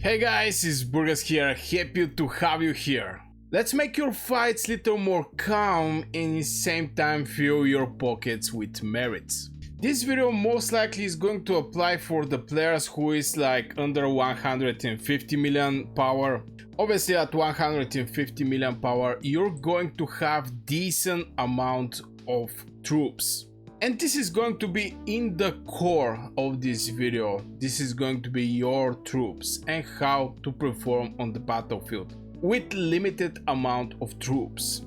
Hey guys, it's Burgas here, happy to have you here. Let's make your fights little more calm and at the same time fill your pockets with merits. This video most likely is going to apply for the players who is like under 150 million power. Obviously at 150 million power you're going to have decent amount of troops. And this is going to be in the core of this video. This is going to be your troops and how to perform on the battlefield with limited amount of troops.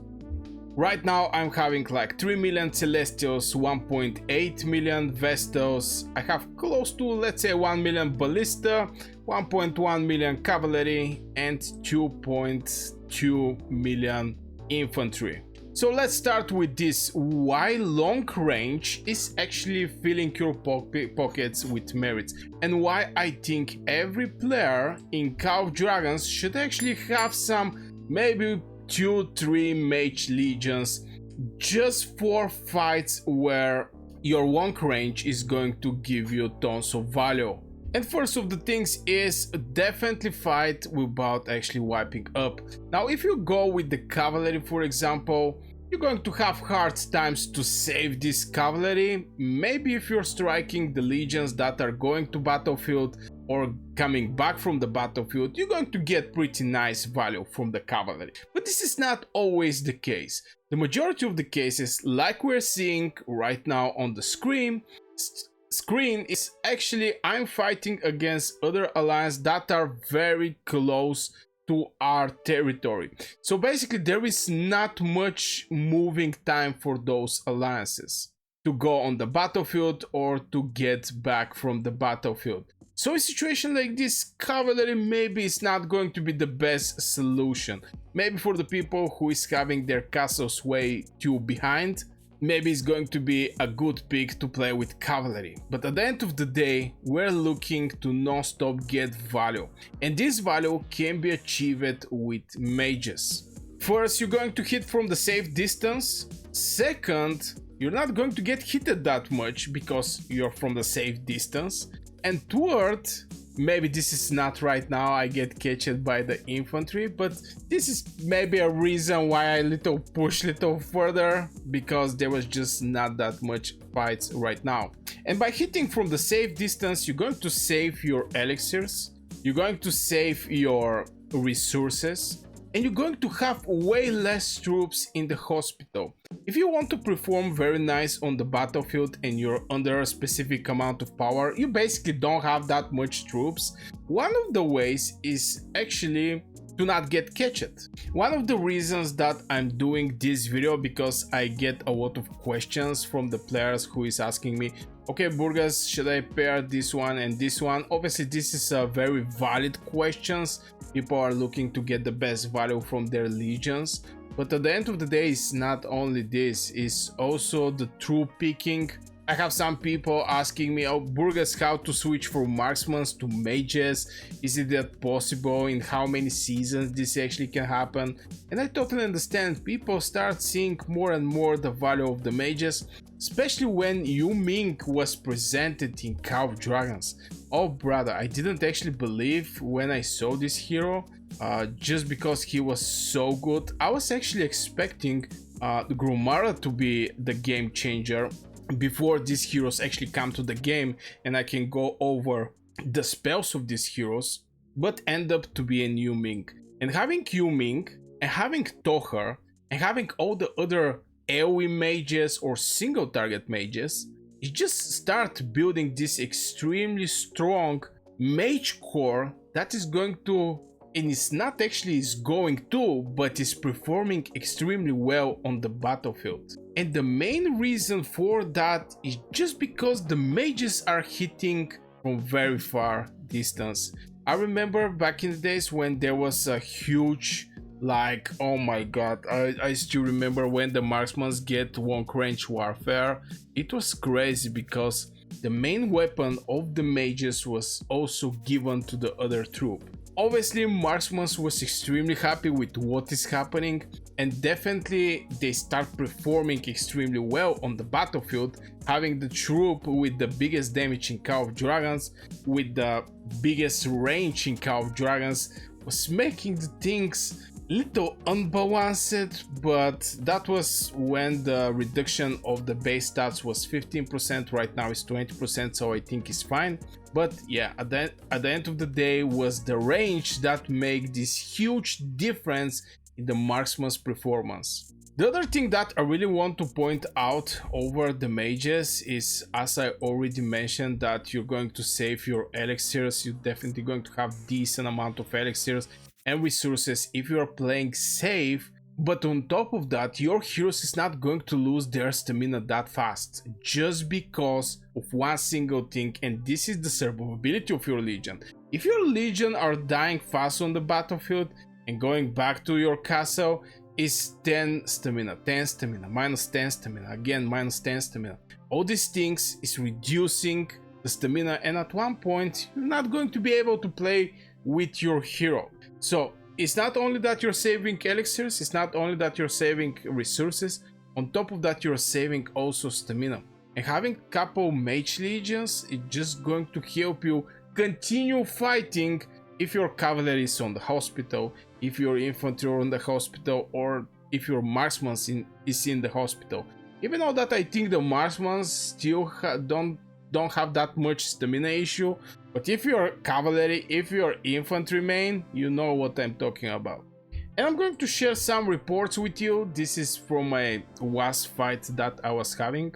Right now I'm having like 3 million Celestials, 1.8 million Vestals. I have close to, let's say, 1 million Ballista, 1.1 million Cavalry and 2.2 million Infantry. So let's start with this, why long range is actually filling your pockets with merits, and why I think every player in Call of Dragons should actually have some, maybe 2-3 Mage Legions, just for fights where your long range is going to give you tons of value. And first of the things is definitely fight without actually wiping up. Now if you go with the cavalry, for example, you're going to have hard times to save this cavalry. Maybe if you're striking the legions that are going to battlefield or coming back from the battlefield, you're going to get pretty nice value from the cavalry. But this is not always the case. The majority of the cases, like we're seeing right now on the screen is actually I'm fighting against other alliances that are very close to our territory. So basically there is not much moving time for those alliances to go on the battlefield or to get back from the battlefield. So in a situation like this, cavalry maybe is not going to be the best solution. Maybe for the people who is having their castles way too behind, maybe it's going to be a good pick to play with cavalry. But at the end of the day, we're looking to non-stop get value. And this value can be achieved with mages. First, you're going to hit from the safe distance. Second, you're not going to get hit that much because you're from the safe distance. And third, maybe this is not right now, I get catched by the infantry, but this is maybe a reason why I push little further, because there was just not that much fights right now. And by hitting from the safe distance, you're going to save your elixirs, you're going to save your resources, and you're going to have way less troops in the hospital. If you want to perform very nice on the battlefield and you're under a specific amount of power, you basically don't have that much troops. One of the ways is actually to not get catched. One of the reasons that I'm doing this video, because I get a lot of questions from the players who is asking me, okay Burgas, should I pair this one and this one? Obviously this is a very valid questions. People are looking to get the best value from their legions. But at the end of the day, it's not only this, it's also the troop picking. I have some people asking me, oh Burgas, how to switch from Marksmen to Mages? Is it that possible? In how many seasons this actually can happen? And I totally understand, people start seeing more and more the value of the Mages, especially when Ming was presented in Call of Dragons. Oh brother, I didn't actually believe when I saw this hero, just because he was so good. I was actually expecting Gumara to be the game changer before these heroes actually come to the game and I can go over the spells of these heroes, but end up to be a new Ming. And having Ming and having Toher and having all the other AoE mages or single target mages, you just start building this extremely strong mage core that is going to, and it's not actually is going to, but is performing extremely well on the battlefield. And the main reason for that is just because the mages are hitting from very far distance. I remember back in the days when there was a huge, like, oh my god, I still remember when the marksmen get long range warfare. It was crazy because the main weapon of the mages was also given to the other troop. Obviously, Marksman was extremely happy with what is happening, and definitely they start performing extremely well on the battlefield, having the troop with the biggest damage in Call of Dragons, with the biggest range in Call of Dragons, was making the things little unbalanced, but that was when the reduction of the base stats was 15%. Right now it's 20%, so I think it's fine. But yeah, at the end of the day, was the range that made this huge difference in the Marksman's performance. The other thing that I really want to point out over the mages is, as I already mentioned, that you're going to save your elixirs. You're definitely going to have decent amount of elixirs and resources if you are playing safe, but on top of that, your heroes is not going to lose their stamina that fast just because of one single thing, and this is the survivability of your legion. If your legion are dying fast on the battlefield and going back to your castle, is 10 stamina, 10 stamina, minus 10 stamina, again minus 10 stamina. All these things is reducing the stamina, and at one point you're not going to be able to play with your hero. So it's not only that you're saving elixirs, it's not only that you're saving resources, on top of that you're saving also stamina. And having couple mage legions is just going to help you continue fighting if your cavalry is on the hospital, if your infantry are on the hospital, or if your marksman is in the hospital. Even though that I think the marksmen still don't have that much stamina issue, but if you're cavalry, if you're infantry main, you know what I'm talking about. And I'm going to share some reports with you. This is from my last fight that I was having.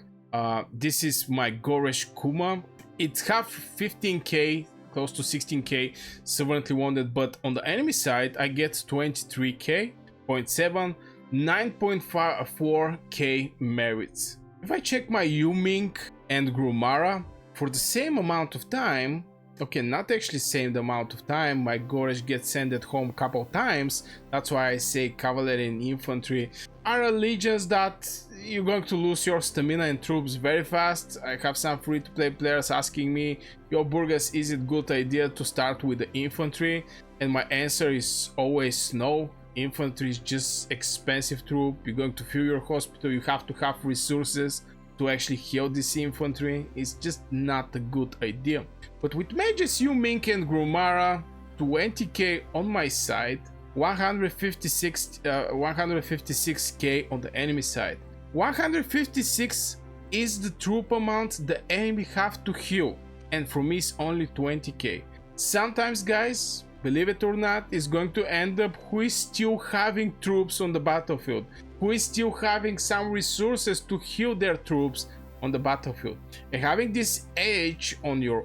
This is my Goresh Kuma. It's half 15k, close to 16k severely wounded, but on the enemy side I get 23k, 0.7, 9.54k merits. If I check my Ming and Gumara, for the same amount of time, okay, not actually same amount of time, my Goresh gets sent at home a couple times. That's why I say cavalry and infantry are legions that you're going to lose your stamina and troops very fast. I have some free-to-play players asking me, yo Burgas, is it good idea to start with the infantry? And my answer is always no. Infantry is just expensive troop. You're going to fill your hospital, you have to have resources to actually heal this infantry. It's just not a good idea. But with mages, Ming and Gumara, 20k on my side, 156k on the enemy side. 156 is the troop amount the enemy have to heal, and for me it's only 20k. Sometimes, guys, believe it or not, is going to end up who is still having troops on the battlefield, who is still having some resources to heal their troops on the battlefield. And having this edge on your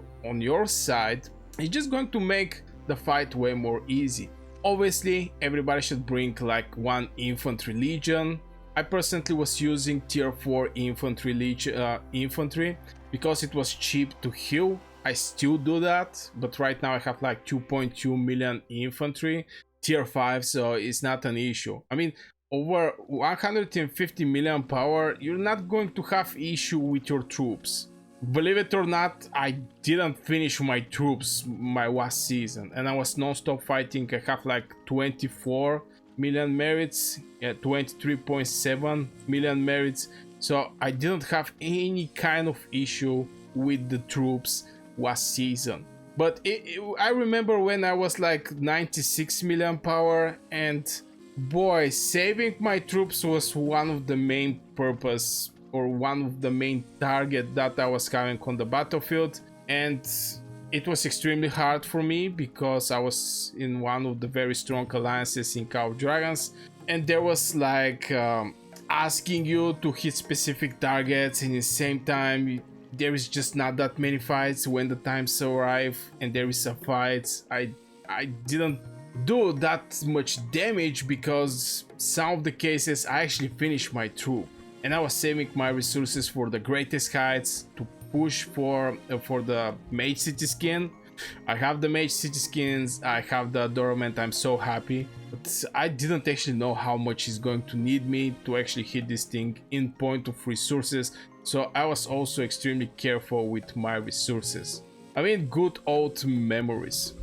side is just going to make the fight way more easy. Obviously, everybody should bring like one infantry legion. I personally was using tier 4 infantry because it was cheap to heal. I still do that, but right now I have like 2.2 million infantry, tier 5, so it's not an issue. I mean, over 150 million power, you're not going to have issue with your troops. Believe it or not, I didn't finish my troops my last season, and I was non-stop fighting. I have like 24 million merits, 23.7 million merits, so I didn't have any kind of issue with the troops last season. But I remember when I was like 96 million power, and boy, saving my troops was one of the main purpose, or one of the main target that I was having on the battlefield. And it was extremely hard for me because I was in one of the very strong alliances in Call of Dragons, and there was like asking you to hit specific targets, and at the same time there is just not that many fights. When the times arrive and there is a fight, I didn't do that much damage because some of the cases I actually finished my troop, and I was saving my resources for the greatest heights to push for the Mage City skin. I have the Mage City skins, I have the adornment, I'm so happy, but I didn't actually know how much is going to need me to actually hit this thing in point of resources, so I was also extremely careful with my resources. I mean, good old memories.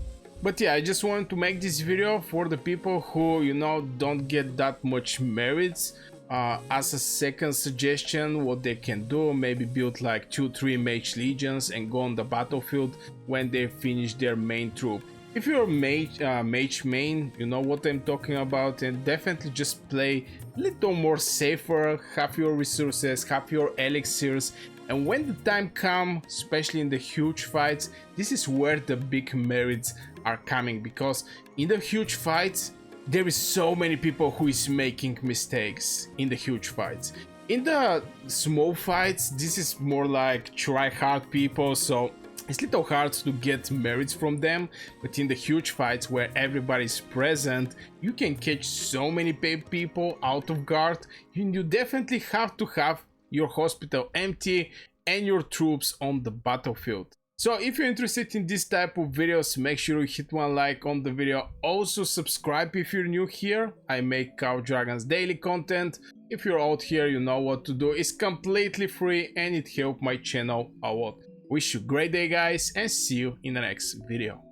But yeah, I just wanted to make this video for the people who, you know, don't get that much merits. As a second suggestion, what they can do, maybe build like 2-3 mage legions and go on the battlefield when they finish their main troop. If you're a mage main, you know what I'm talking about, and definitely just play a little more safer, have your resources, have your elixirs, and when the time comes, especially in the huge fights, this is where the big merits are coming, because in the huge fights, there is so many people who is making mistakes in the huge fights. In the small fights, this is more like try hard people, so it's a little hard to get merits from them. But in the huge fights where everybody is present, you can catch so many people out of guard. You definitely have to have your hospital empty and your troops on the battlefield. So if you're interested in this type of videos, make sure you hit one like on the video. Also subscribe if you're new here. I make Cow Dragons daily content. If you're out here, you know what to do. It's completely free and it helps my channel a lot. Wish you a great day, guys, and see you in the next video.